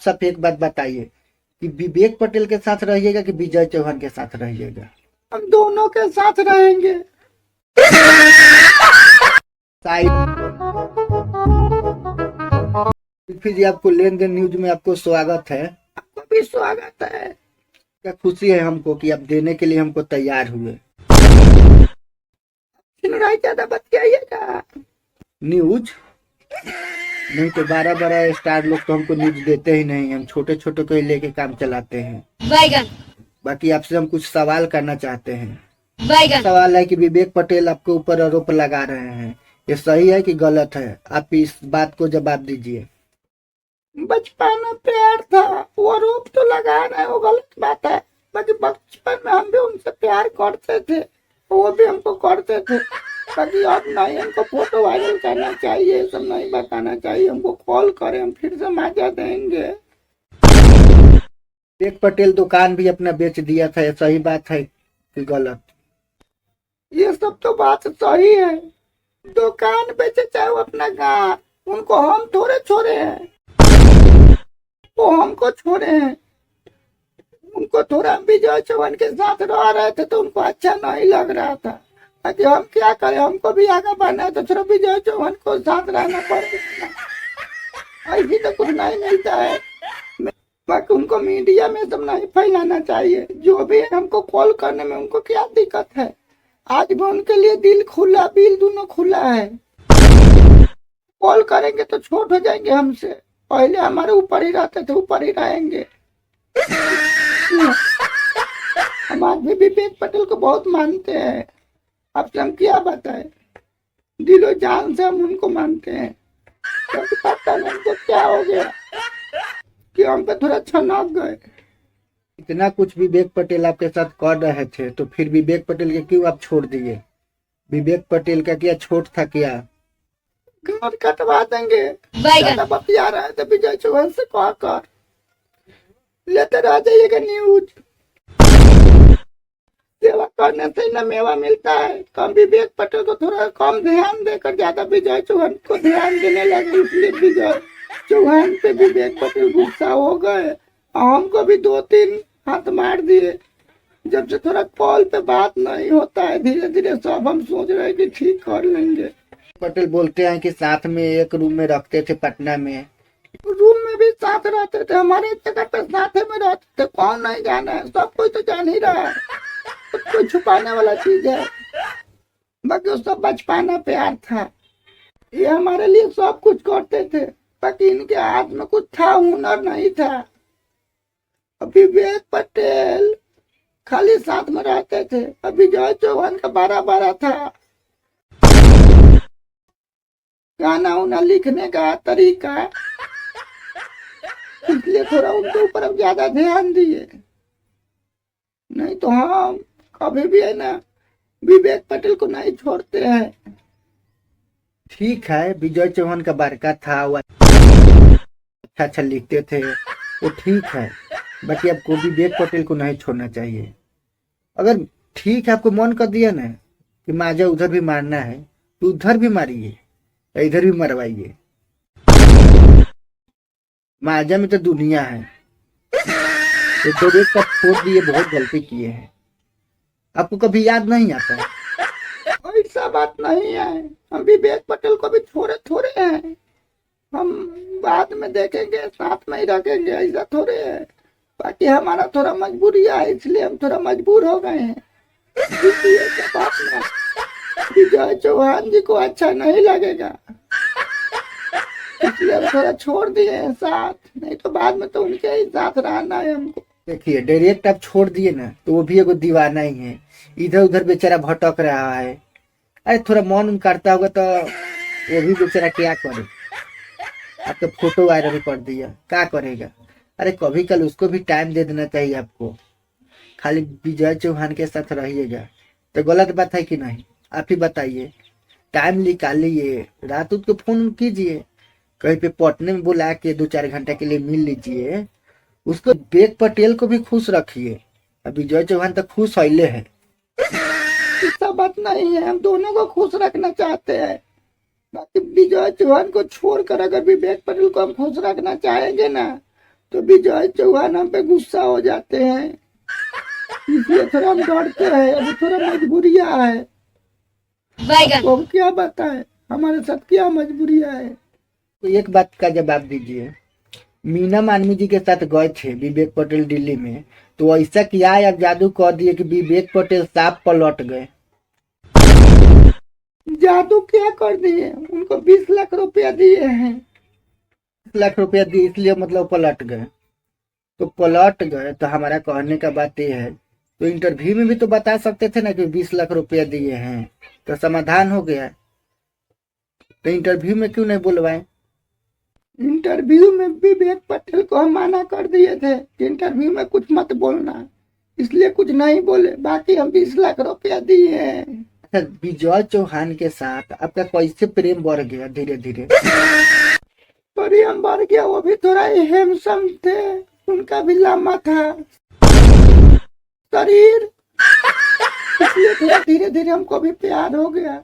साफ एक बात बताइए कि विवेक पटेल के साथ रहिएगा कि विजय चौहान के साथ रहिएगा? हम दोनों के साथ रहेंगे। फिर आपको लेन देन न्यूज में आपको स्वागत है। आपको भी स्वागत है। क्या खुशी है हमको कि आप देने के लिए हमको तैयार हुए। ज्यादा बतियाइएगा न्यूज नहीं तो बड़ा बड़ा स्टार लोग तो हमको न्यूज देते ही नहीं, हम छोटे छोटे को ही लेके काम चलाते हैं। बाकी आपसे हम कुछ सवाल करना चाहते हैं। सवाल है कि विवेक पटेल आपके ऊपर आरोप लगा रहे हैं, ये सही है कि गलत है? आप इस बात को जवाब दीजिए। बचपन में प्यार था, वो आरोप तो लगा रहे हैं, वो गलत बात है। बाकी बचपन में हम भी उनसे प्यार करते थे, वो भी हमको करते थे। बाकी अब नहीं, हमको फोटो वायरल करना चाहिए, सब नहीं बताना चाहिए। हमको कॉल करें, हम फिर से मजा देंगे। विवेक पटेल दुकान भी अपना बेच दिया था, सही बात है कि गलत? ये सब तो बात सही है। दुकान बेचे चाहे वो अपना गाँव, उनको हम थोड़े छोड़े हैं, वो हमको छोड़े हैं। उनको थोड़ा विजय चौहान के साथ रह रहे थे तो उनको अच्छा नहीं लग रहा था। बाकी हम क्या करें, हमको भी आगे बढ़ना है तो थोड़ा विजय चौहान को साथ रहना पड़ेगा। ऐसी तो कुछ नहीं मिलता है। बाकी उनको मीडिया में सब नहीं फैलाना चाहिए। जो भी है, हमको कॉल करने में उनको क्या दिक्कत है? आज भी उनके लिए दिल खुला, बिल दोनों खुला है। कॉल करेंगे तो छोट हो जाएंगे हमसे। पहले हमारे ऊपर ही रहते थे, ऊपर ही रहेंगे। हम आज भी विवेक पटेल को बहुत मानते हैं। आपसे हम क्या बताएं, दिलो जान से हम उनको मानते हैं। तो पता नहीं उनको क्या हो गया कि हम पे थोड़ा छनक गए। इतना कुछ विवेक पटेल आपके साथ कर रहे थे तो फिर विवेक पटेल के क्यों आप छोड़ दिए? विवेक पटेल का क्या छोट था क्या? घर कटवा देंगे। ज्यादा बतिया रहे थे विजय चौहान से कह कर। लेते रह जाइएगा न्यूज। सेवा करने से न मेवा मिलता है। कम विवेक पटेल को थोड़ा कम ध्यान देकर ज्यादा विजय चौहान को ध्यान देने लगे, इसलिए विजय चौहान पे विवेक पटेल गुस्सा हो गए। हमको भी 2-3 हाथ मार दिए। जब से थोड़ा कॉल पे बात नहीं होता है, धीरे धीरे सब हम सोच रहे हैं कि ठीक कर लेंगे। पटेल बोलते हैं कि साथ में एक रूम में रखते थे पटना में। रूम में भी साथ रहते थे, हमारे जगह पे साथ में रहते थे। कौन नहीं जाना है, सब कोई तो जान ही रहा है। तो कोई छुपाने वाला चीज है? बाकी वो सब बचपना प्यार था। ये हमारे लिए सब कुछ करते थे। बाकी इनके हाथ में कुछ था, हुनर नहीं था। विवेक पटेल खाली साथ में रहते थे। अभी विजय चौहान का 12-12 था। गाना उना लिखने का तरीका, इसलिए थोड़ा उनके ऊपर अब ज्यादा ध्यान दिए। नहीं तो हम कभी भी है ना विवेक पटेल को नहीं छोड़ते हैं। ठीक है, विजय चौहान का बड़का था, वो अच्छा अच्छा लिखते थे, वो ठीक है। बाकी आपको विवेक पटेल को नहीं छोड़ना चाहिए। अगर ठीक है आपको मन कर दिया ना कि माजा उधर भी मारना है तो उधर भी मारिए, इधर भी मरवाइए। माजा में तो दुनिया है। तो एक का छोड़ दिए, बहुत गलती किए हैं। आपको कभी याद नहीं आता? ऐसा बात नहीं है, हम विवेक पटेल को भी छोड़े थोड़े हैं। हम बाद में देखेंगे, साथ में ही रखेंगे, ऐसा थोड़े है। बाकी हमारा थोड़ा मजबूरी है, इसलिए हम थोड़ा मजबूर हो गए हैं। विजय चौहान जी को अच्छा नहीं लगेगा, इसलिए हम थोड़ा छोड़ दिए हैं साथ। नहीं तो बाद में तो उनके ही साथ रहना है हमको। देखिए, डायरेक्ट आप छोड़ दिए ना तो वो भी एगो दीवाना ही है, इधर उधर बेचारा भटक रहा है। अरे थोड़ा मन करता होगा तो वो भी बेचारा क्या करे। आप तो फोटो वायरल कर दिया, क्या करेगा? अरे कभी कल उसको भी टाइम दे देना चाहिए आपको। खाली विजय चौहान के साथ रहिएगा तो गलत बात है कि नहीं? आप ही बताइए। टाइम निकालिए, रात को फोन कीजिए, कहीं पे पटने में बुला के 2-4 घंटे के लिए मिल लीजिए। उसको विवेक पटेल को भी खुश रखिए। अब विजय चौहान तो खुश हईले है। ऐसा बात नहीं है, हम दोनों को खुश रखना चाहते हैं। बाकी विजय चौहान को छोड़कर अगर विवेक पटेल को हम खुश रखना चाहेंगे ना तो विजय चौहान हम पे गुस्सा हो जाते हैं, इसलिए थोड़ा हम डरते हैं। अभी थोड़ा मजबूरियां है, आपको हम क्या बताएं हमारे साथ क्या मजबूरियां है। तो एक बात का जवाब दीजिए, मीना मानवी जी के साथ गए थे विवेक पटेल दिल्ली में, तो ऐसा किया या जादू कर दिए कि विवेक पटेल साफ पलट गए? जादू क्या कर दिए, उनको 20 लाख रुपया दिए हैं। 1 लाख रुपया दिए इसलिए मतलब पलट गए? तो पलट गए तो हमारा कहने का बात यह है, तो इंटरव्यू में भी तो बता सकते थे ना कि 20 लाख रुपया दिए हैं, तो समाधान हो गया। तो इंटरव्यू में क्यों नहीं बुलवाए? इंटरव्यू में विवेक पटेल को हम मना कर दिए थे कि इंटरव्यू में कुछ मत बोलना, इसलिए कुछ नहीं बोले। बाकी हम 20 लाख रुपया दिए हैं। अच्छा, विजय चौहान के साथ आपका कैसे प्रेम बढ़ गया धीरे धीरे? प्रेम बढ़ गया, वो भी थोड़ा हैंडसम थे, उनका भी लंबा था शरीर, इसलिए थोड़ा धीरे धीरे हमको भी प्यार हो गया,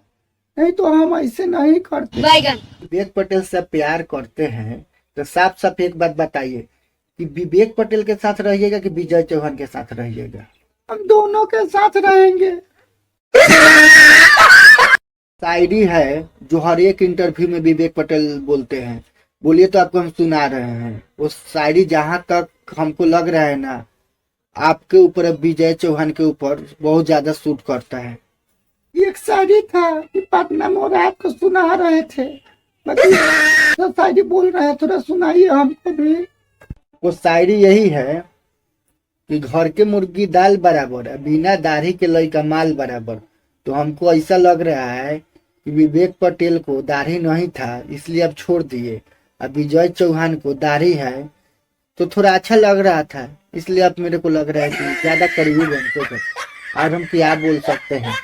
नहीं तो हम ऐसे नहीं करते। विवेक पटेल से प्यार करते हैं तो साफ साफ एक बात बताइए कि विवेक पटेल के साथ रहिएगा कि विजय चौहान के साथ रहिएगा? हम दोनों के साथ रहेंगे। शायरी है जो हर एक इंटरव्यू में विवेक पटेल बोलते हैं, बोलिए तो आपको हम सुना रहे हैं। वो शायरी जहां तक हमको लग रहा है ना, आपके ऊपर अब विजय चौहान के ऊपर बहुत ज्यादा सूट करता है। एक शायरी था कि पटना में रात को सुना रहे थे, बाकी तो शायरी बोल रहे हैं, थोड़ा सुनाइए हमको भी। वो शायरी यही है कि घर के मुर्गी दाल बराबर है, बिना दाढ़ी के लइका माल बराबर। तो हमको ऐसा लग रहा है कि विवेक पटेल को दाढ़ी नहीं था इसलिए अब छोड़ दिए, अब विजय चौहान को दाढ़ी है तो थोड़ा अच्छा लग रहा था, इसलिए अब मेरे को लग रहा है कि ज्यादा करीबी बनते थे। और हम क्या बोल सकते हैं,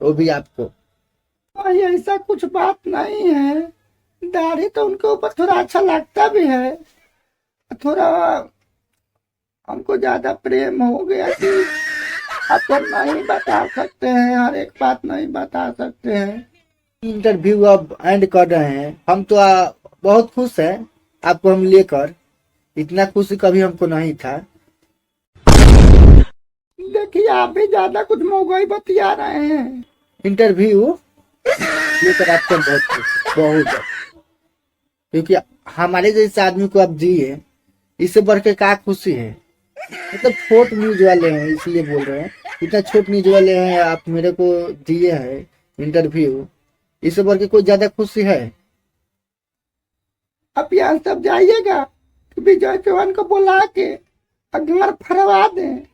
वो भी आपको। भाई ऐसा कुछ बात नहीं है, दाढ़ी तो उनके ऊपर थोड़ा अच्छा लगता भी है, थोड़ा हमको ज्यादा प्रेम हो गया कि आपको नहीं बता सकते हैं, हर एक बात नहीं बता सकते हैं। इंटरव्यू अब एंड कर रहे हैं, हम तो बहुत खुश हैं आपको हम लेकर, इतना खुशी कभी हमको नहीं था। देखिए आप भी ज्यादा कुछ मोबाइल बतिया रहे हैं। इंटरव्यू लेकर आपको बहुत खुश, बहुत ज्यादा। क्योंकि हमारे जैसे आदमी को आप दिए, इससे बढ़ के क्या खुशी है? मतलब छोट न्यूज वाले हैं इसलिए बोल रहे हैं, इतना छोट न्यूज वाले हैं आप मेरे को दिए हैं इंटरव्यू, इससे बढ़ के कोई ज्यादा खुशी है? अब यहाँ सब जाइएगा, विजय चौहान को बुला के घर फरवा दें।